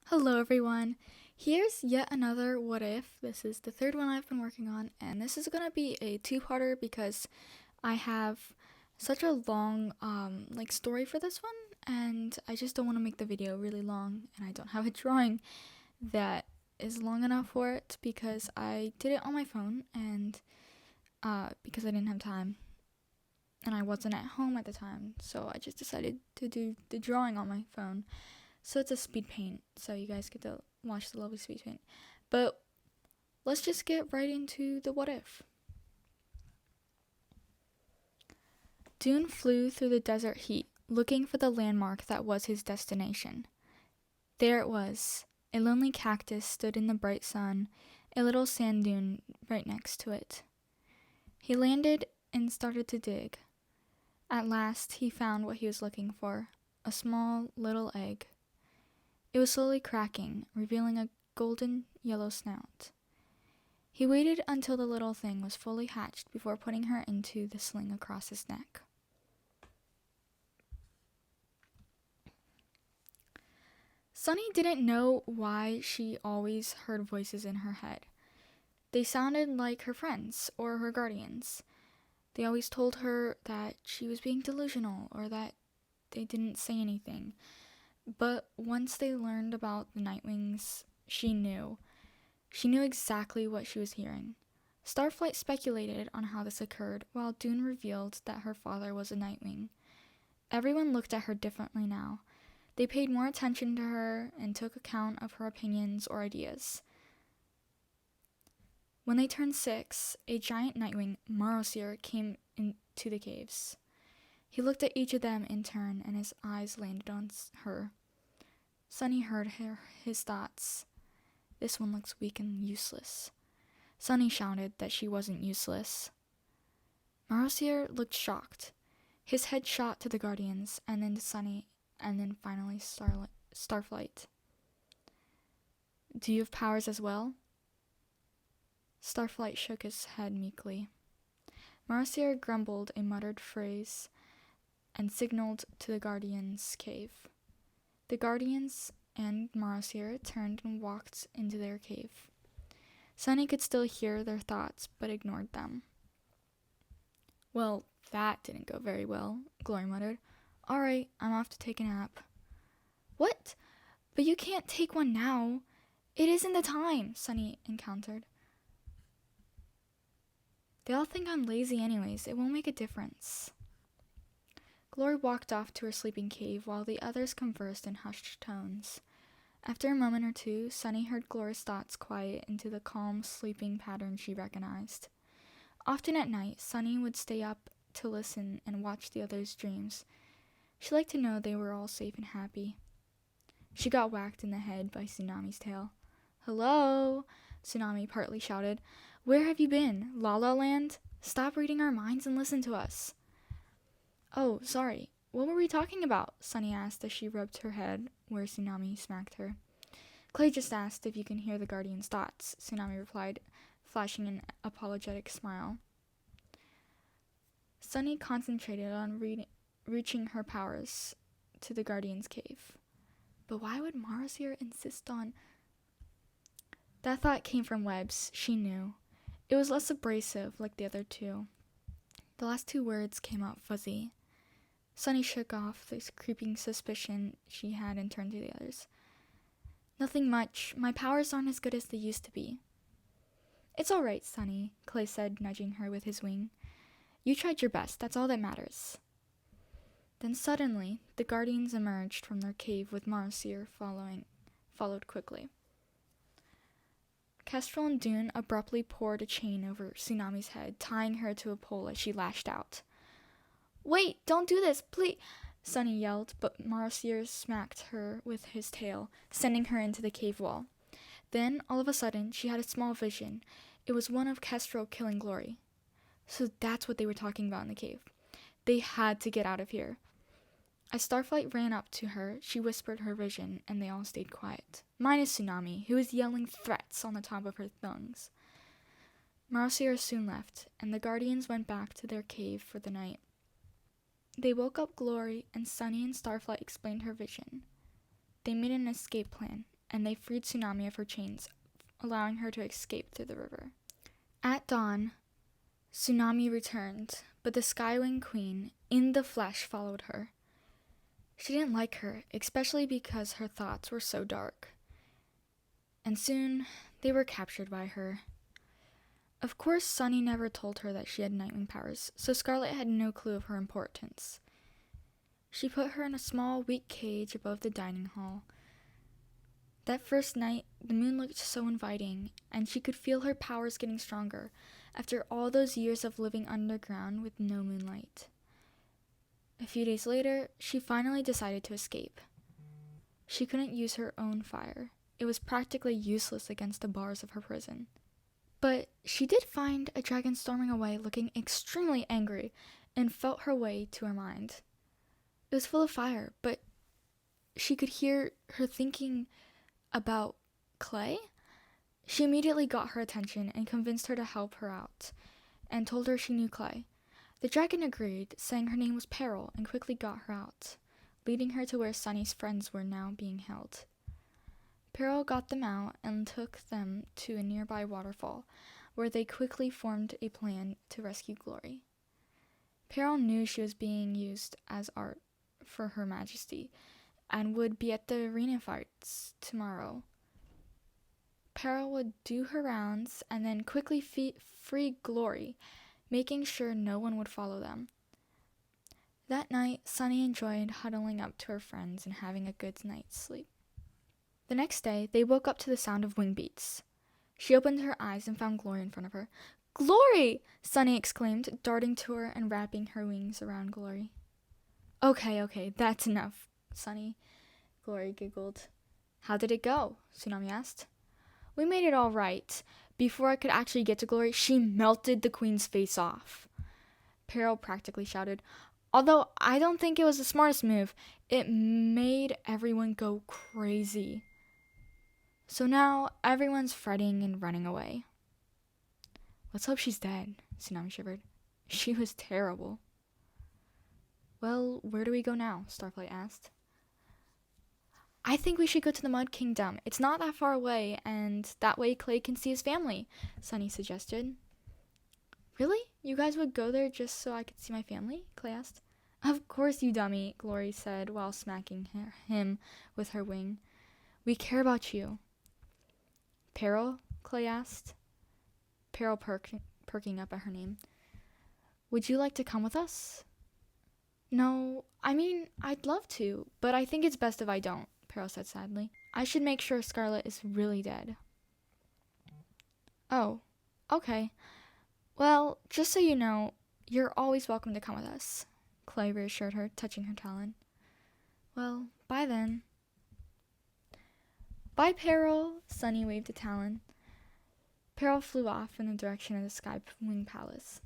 Hello everyone. Here's yet another what if. This is the third one I've been working on, and this is going to be a two-parter because I have such a long story for this one, and I just don't want to make the video really long, and I don't have a drawing that is long enough for it because I did it on my phone and because I didn't have time and I wasn't at home at the time, so I just decided to do the drawing on my phone. So it's a speed paint, so you guys get to watch the lovely speed paint. But let's just get right into the what if. Dune flew through the desert heat, looking for the landmark that was his destination. There it was. A lonely cactus stood in the bright sun, a little sand dune right next to it. He landed and started to dig. At last, he found what he was looking for, a small little egg. It was slowly cracking, revealing a golden yellow snout. He waited until the little thing was fully hatched before putting her into the sling across his neck. Sunny didn't know why she always heard voices in her head. They sounded like her friends or her guardians. They always told her that she was being delusional or that they didn't say anything. But once they learned about the NightWings, she knew. She knew exactly what she was hearing. Starflight speculated on how this occurred, while Dune revealed that her father was a NightWing. Everyone looked at her differently now. They paid more attention to her and took account of her opinions or ideas. When they turned 6, a giant NightWing, Marosier, came into the caves. He looked at each of them in turn, and his eyes landed on her. Sunny heard his thoughts. This one looks weak and useless. Sunny shouted that she wasn't useless. Marosier looked shocked. His head shot to the Guardians, and then to Sunny, and then finally Starflight. Do you have powers as well? Starflight shook his head meekly. Marosier grumbled a muttered phrase and signaled to the Guardians' cave. The Guardians and Marosier turned and walked into their cave. Sunny could still hear their thoughts, but ignored them. Well, that didn't go very well, Glory muttered. All right, I'm off to take a nap. What? But you can't take one now. It isn't the time, Sunny encountered. They all think I'm lazy anyways. It won't make a difference. Glory walked off to her sleeping cave while the others conversed in hushed tones. After a moment or two, Sunny heard Glory's thoughts quiet into the calm, sleeping pattern she recognized. Often at night, Sunny would stay up to listen and watch the others' dreams. She liked to know they were all safe and happy. She got whacked in the head by Tsunami's tail. Hello, Tsunami partly shouted. Where have you been? La La Land? Stop reading our minds and listen to us. Oh, sorry. What were we talking about? Sunny asked as she rubbed her head where Tsunami smacked her. Clay just asked if you can hear the Guardian's thoughts, Tsunami replied, flashing an apologetic smile. Sunny concentrated on reaching her powers to the Guardian's cave. But why would Marosier insist on... That thought came from Webb's, she knew. It was less abrasive like the other two. The last two words came out fuzzy. Sunny shook off this creeping suspicion she had and turned to the others. Nothing much. My powers aren't as good as they used to be. It's all right, Sunny, Clay said, nudging her with his wing. You tried your best. That's all that matters. Then suddenly, the Guardians emerged from their cave with Marosier followed quickly. Kestrel and Dune abruptly poured a chain over Tsunami's head, tying her to a pole as she lashed out. Wait, don't do this, please, Sunny yelled, but Marosier smacked her with his tail, sending her into the cave wall. Then, all of a sudden, she had a small vision. It was one of Kestrel killing Glory. So that's what they were talking about in the cave. They had to get out of here. As Starflight ran up to her, she whispered her vision, and they all stayed quiet, minus Tsunami, who was yelling threats on the top of her lungs. Marosier soon left, and the Guardians went back to their cave for the night. They woke up Glory, and Sunny and Starflight explained her vision. They made an escape plan, and they freed Tsunami of her chains, allowing her to escape through the river. At dawn, Tsunami returned, but the Skywing Queen, in the flesh, followed her. She didn't like her, especially because her thoughts were so dark. And soon, they were captured by her. Of course, Sunny never told her that she had Nightwing powers, so Scarlet had no clue of her importance. She put her in a small, weak cage above the dining hall. That first night, the moon looked so inviting, and she could feel her powers getting stronger after all those years of living underground with no moonlight. A few days later, she finally decided to escape. She couldn't use her own fire. It was practically useless against the bars of her prison. But she did find a dragon storming away looking extremely angry and felt her way to her mind. It was full of fire, but she could hear her thinking about Clay. She immediately got her attention and convinced her to help her out, and told her she knew Clay. The dragon agreed, saying her name was Peril, and quickly got her out, leading her to where Sunny's friends were now being held. Peril got them out and took them to a nearby waterfall, where they quickly formed a plan to rescue Glory. Peril knew she was being used as art for Her Majesty, and would be at the arena fights tomorrow. Peril would do her rounds and then quickly free Glory, making sure no one would follow them. That night, Sunny enjoyed huddling up to her friends and having a good night's sleep. The next day, they woke up to the sound of wing beats. She opened her eyes and found Glory in front of her. "Glory!" Sunny exclaimed, darting to her and wrapping her wings around Glory. Okay, that's enough, Sunny," Glory giggled. "How did it go?" Tsunami asked. "We made it all right. Before I could actually get to Glory, she melted the queen's face off," Peril practically shouted. "Although I don't think it was the smartest move, it made everyone go crazy. So now everyone's fretting and running away." "Let's hope she's dead," Tsunami shivered. "She was terrible." "Well, where do we go now?" Starflight asked. "I think we should go to the Mud Kingdom. It's not that far away, and that way Clay can see his family," Sunny suggested. "Really? You guys would go there just so I could see my family?" Clay asked. "Of course, you dummy," Glory said while smacking him with her wing. "We care about you." "Peril?" Clay asked. Peril perking up at her name. "Would you like to come with us?" "No, I mean, I'd love to, but I think it's best if I don't," Peril said sadly. "I should make sure Scarlet is really dead." "Oh, okay. Well, just so you know, you're always welcome to come with us," Clay reassured her, touching her talon. "Well, bye then." "Bye, Peril," Sunny waved a talon. Peril flew off in the direction of the Skywing Palace.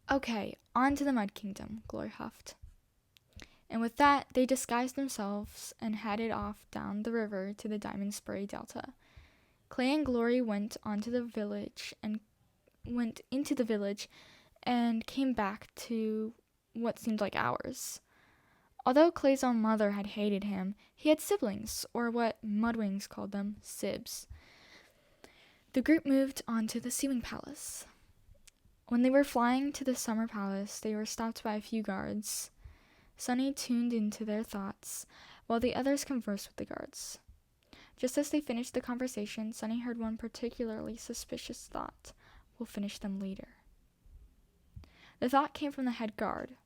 "Okay, on to the Mud Kingdom," Glory huffed. And with that, they disguised themselves and headed off down the river to the Diamond Spray Delta. Clay and Glory went into the village and came back to what seemed like hours. Although Clay's own mother had hated him, he had siblings, or what Mudwings called them, Sibs. The group moved on to the Seawing Palace. When they were flying to the Summer Palace, they were stopped by a few guards. Sunny tuned into their thoughts, while the others conversed with the guards. Just as they finished the conversation, Sunny heard one particularly suspicious thought. "We'll finish them later." The thought came from the head guard.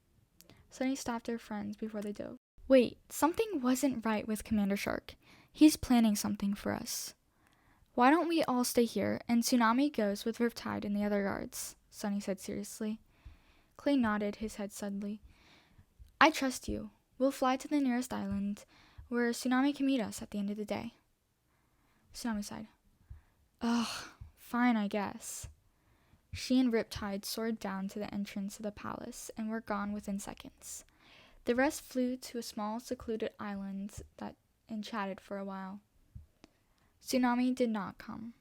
Sunny stopped her friends before they dove. "Wait, something wasn't right with Commander Shark. He's planning something for us. Why don't we all stay here, and Tsunami goes with Riptide and the other guards?" Sunny said seriously. Clay nodded his head suddenly. "I trust you. We'll fly to the nearest island, where Tsunami can meet us at the end of the day." Tsunami sighed. "Ugh, fine, I guess." She and Riptide soared down to the entrance of the palace and were gone within seconds. The rest flew to a small, secluded island and chatted for a while. Tsunami did not come,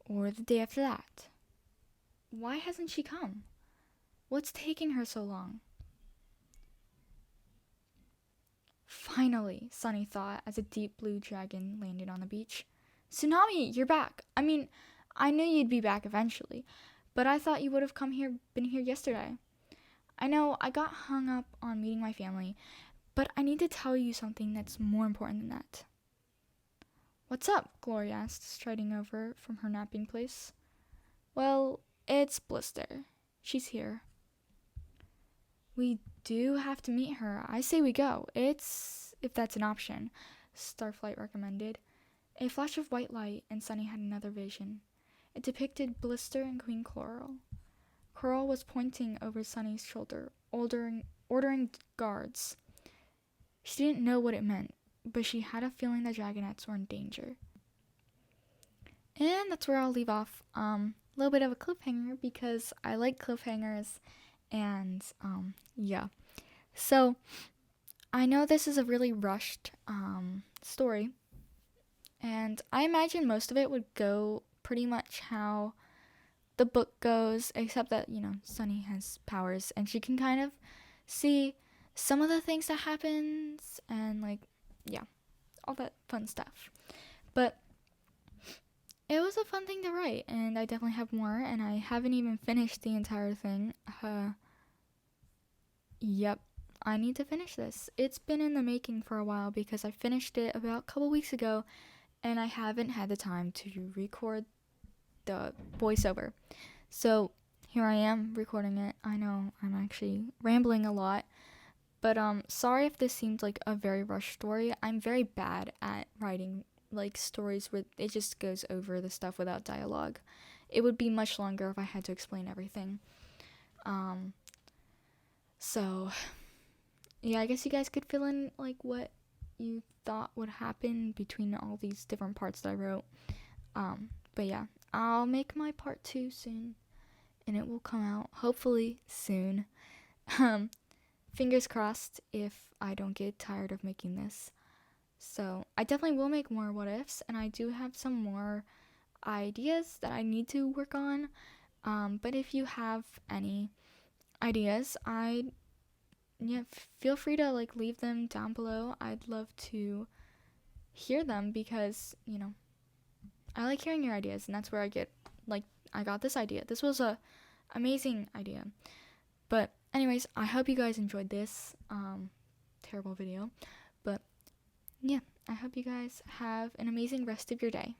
or the day after that. Why hasn't she come? What's taking her so long? Finally, Sunny thought as a deep blue dragon landed on the beach. Tsunami, you're back. I mean, I knew you'd be back eventually, but I thought you would have been here yesterday. I know I got hung up on meeting my family, but I need to tell you something that's more important than that. What's up? Glory asked, striding over from her napping place. Well, it's Blister. She's here. We do have to meet her. I say we go. If that's an option, Starflight recommended. A flash of white light, and Sunny had another vision. It depicted Blister and Queen Coral. Coral was pointing over Sunny's shoulder, ordering guards. She didn't know what it meant, but she had a feeling the Dragonettes were in danger. And that's where I'll leave off. Little bit of a cliffhanger because I like cliffhangers, and yeah. So I know this is a really rushed story, and I imagine most of it would go pretty much how the book goes, except that, Sunny has powers and she can kind of see some of the things that happens and all that fun stuff. But it was a fun thing to write, and I definitely have more, and I haven't even finished the entire thing. Yep, I need to finish this. It's been in the making for a while because I finished it about a couple weeks ago, and I haven't had the time to record the voiceover. So here I am recording it. I know I'm actually rambling a lot, but sorry if this seems like a very rushed story. I'm very bad at writing stories where it just goes over the stuff without dialogue. It would be much longer if I had to explain everything. So yeah, I guess you guys could fill in what you thought would happen between all these different parts that I wrote. But yeah, I'll make my part 2 soon, and it will come out hopefully soon. Fingers crossed if I don't get tired of making this. So I definitely will make more what ifs, and I do have some more ideas that I need to work on. But if you have any ideas, feel free to leave them down below. I'd love to hear them because I like hearing your ideas, and that's where I get I got this idea. This was a amazing idea. But anyways, I hope you guys enjoyed this terrible video. But yeah, I hope you guys have an amazing rest of your day.